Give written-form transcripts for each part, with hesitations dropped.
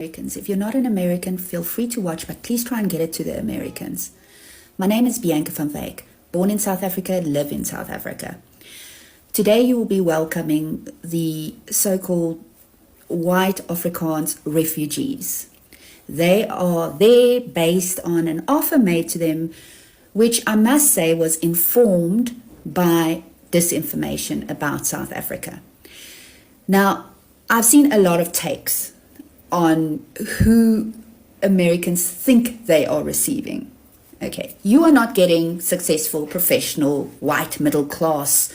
Americans. If you're not an American, feel free to watch, but please try and get it to the Americans. My name is Bianca van Wyk, born in South Africa, live in South Africa. Today you will be welcoming the so-called white Afrikaans refugees. They are there based on an offer made to them, which I must say was informed by disinformation about South Africa. Now, I've seen a lot of takes on who Americans think they are receiving. Okay, you are not getting successful, professional, white, middle class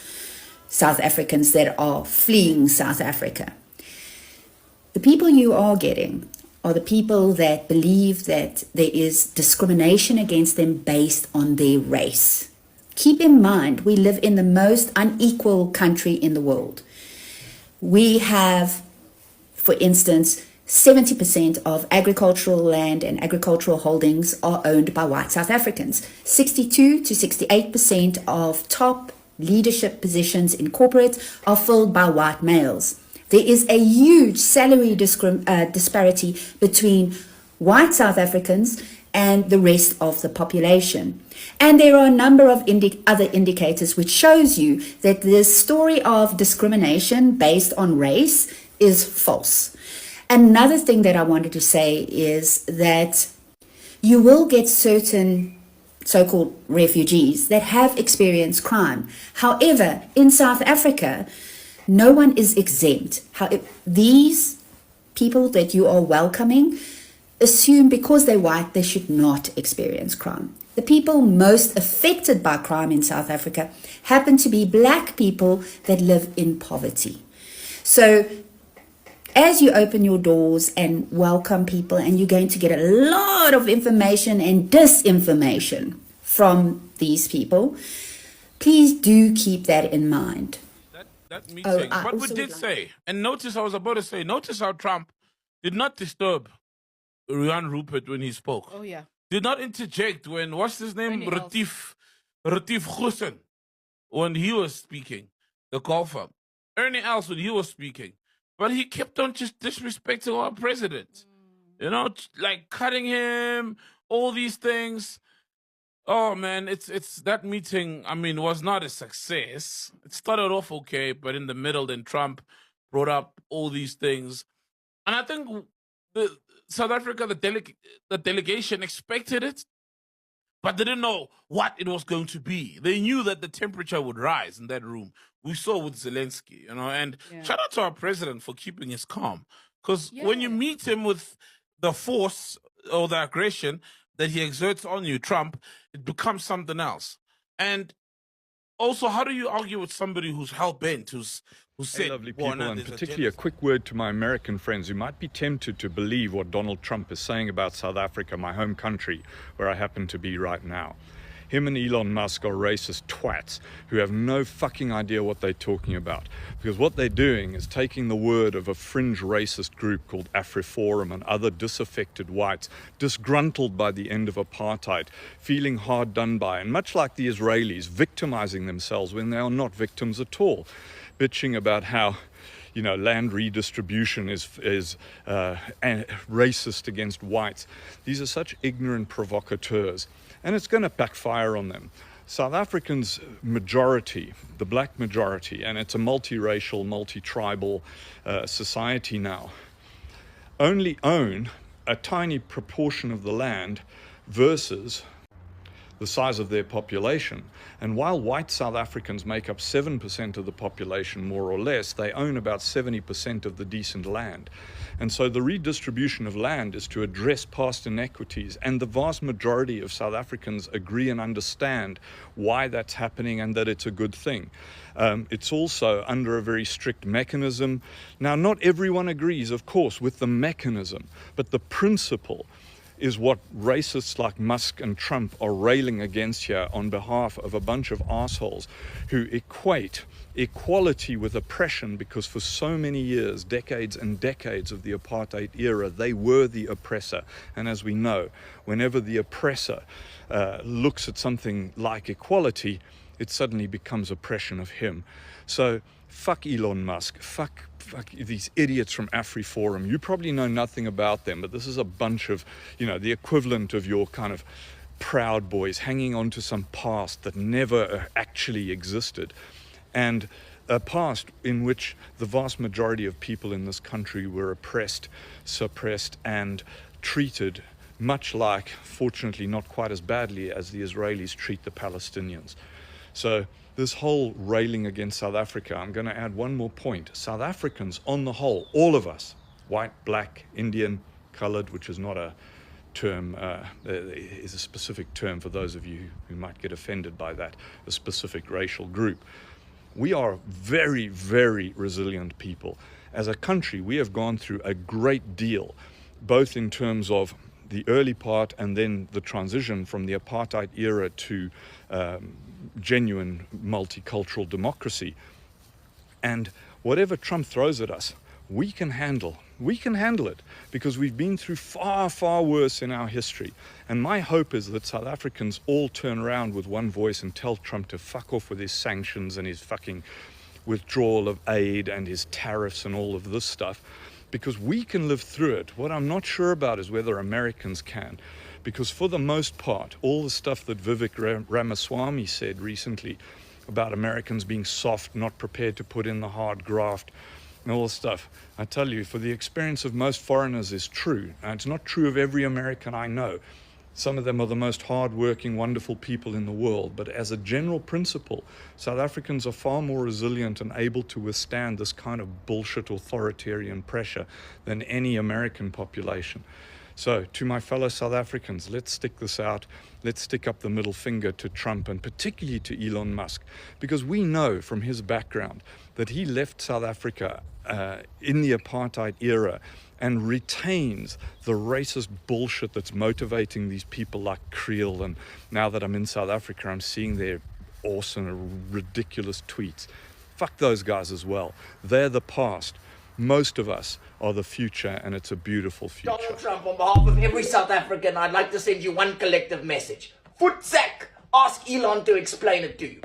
South Africans that are fleeing South Africa. The people you are getting are the people that believe that there is discrimination against them based on their race. Keep in mind, we live in the most unequal country in the world. We have, for instance, 70% of agricultural land and agricultural holdings are owned by white South Africans. 62 to 68% of top leadership positions in corporate are filled by white males. There is a huge salary disparity between white South Africans and the rest of the population. And there are a number of other indicators which shows you that this story of discrimination based on race is false. Another thing that I wanted to say is that you will get certain so-called refugees that have experienced crime. However, in South Africa, no one is exempt. These people that you are welcoming assume because they're white, they should not experience crime. The people most affected by crime in South Africa happen to be black people that live in poverty. So as you open your doors and welcome people, and you're going to get a lot of information and disinformation from these people, please do keep that in mind. That meeting, but we did say, and notice notice how Trump did not disturb Rian Rupert when he spoke. Oh, yeah. Did not interject when, what's his name? Retief Goosen, when he was speaking, the golfer. Ernie Els when he was speaking. But he kept on just disrespecting our president. You know, like cutting him, all these things. Oh man, it's that meeting, I mean, was not a success. It started off okay, but in the middle, then Trump brought up all these things. And I think the South Africa, the delegation expected it, but they didn't know what it was going to be. They knew that the temperature would rise in that room. We saw with Zelensky, you know, and shout out to our president for keeping his calm. Because when you meet him with the force or the aggression that he exerts on you, Trump, it becomes something else. And also, how do you argue with somebody who's hell-bent, who said, hey, lovely people, and particularly a quick word to my American friends who might be tempted to believe what Donald Trump is saying about South Africa, my home country, where I happen to be right now. Him and Elon Musk are racist twats who have no fucking idea what they're talking about. Because what they're doing is taking the word of a fringe racist group called AfriForum and other disaffected whites, disgruntled by the end of apartheid, feeling hard done by, and much like the Israelis, victimizing themselves when they are not victims at all, bitching about how, you know, land redistribution is racist against whites. These are such ignorant provocateurs, and it's going to backfire on them. South Africans' majority, the black majority, and it's a multiracial, multi-tribal society now, only own a tiny proportion of the land versus the size of their population. And while white South Africans make up 7% of the population, more or less, they own about 70% of the decent land. And so the redistribution of land is to address past inequities, and the vast majority of South Africans agree and understand why that's happening and that it's a good thing. It's also under a very strict mechanism. Now, not everyone agrees, of course, with the mechanism, but the principle is what racists like Musk and Trump are railing against here on behalf of a bunch of assholes who equate equality with oppression, because for so many years, decades and decades of the apartheid era, they were the oppressor. And as we know, whenever the oppressor looks at something like equality, it suddenly becomes oppression of him. So fuck Elon Musk, fuck these idiots from AfriForum. You probably know nothing about them, but this is a bunch of, the equivalent of your kind of Proud Boys hanging on to some past that never actually existed. And a past in which the vast majority of people in this country were oppressed, suppressed, and treated much like, fortunately not quite as badly as the Israelis treat the Palestinians. So this whole railing against South Africa, I'm going to add one more point. South Africans on the whole, all of us, white, black, Indian, colored, which is not a term, is a specific term for those of you who might get offended by that, a specific racial group. We are very, very resilient people. As a country, we have gone through a great deal, both in terms of the early part and then the transition from the apartheid era to genuine multicultural democracy. And whatever Trump throws at us, we can handle. We can handle it because we've been through far, far worse in our history. And my hope is that South Africans all turn around with one voice and tell Trump to fuck off with his sanctions and his fucking withdrawal of aid and his tariffs and all of this stuff, because we can live through it. What I'm not sure about is whether Americans can, because for the most part, all the stuff that Vivek Ramaswamy said recently about Americans being soft, not prepared to put in the hard graft, and all this stuff, I tell you, for the experience of most foreigners is true. And it's not true of every American I know. Some of them are the most hardworking, wonderful people in the world. But as a general principle, South Africans are far more resilient and able to withstand this kind of bullshit authoritarian pressure than any American population. So to my fellow South Africans, let's stick this out. Let's stick up the middle finger to Trump and particularly to Elon Musk, because we know from his background that he left South Africa in the apartheid era and retains the racist bullshit that's motivating these people like Creel. And now that I'm in South Africa, I'm seeing their awesome, ridiculous tweets. Fuck those guys as well. They're the past. Most of us are the future, and it's a beautiful future. Donald Trump, on behalf of every South African, I'd like to send you one collective message. Footsack! Ask Elon to explain it to you.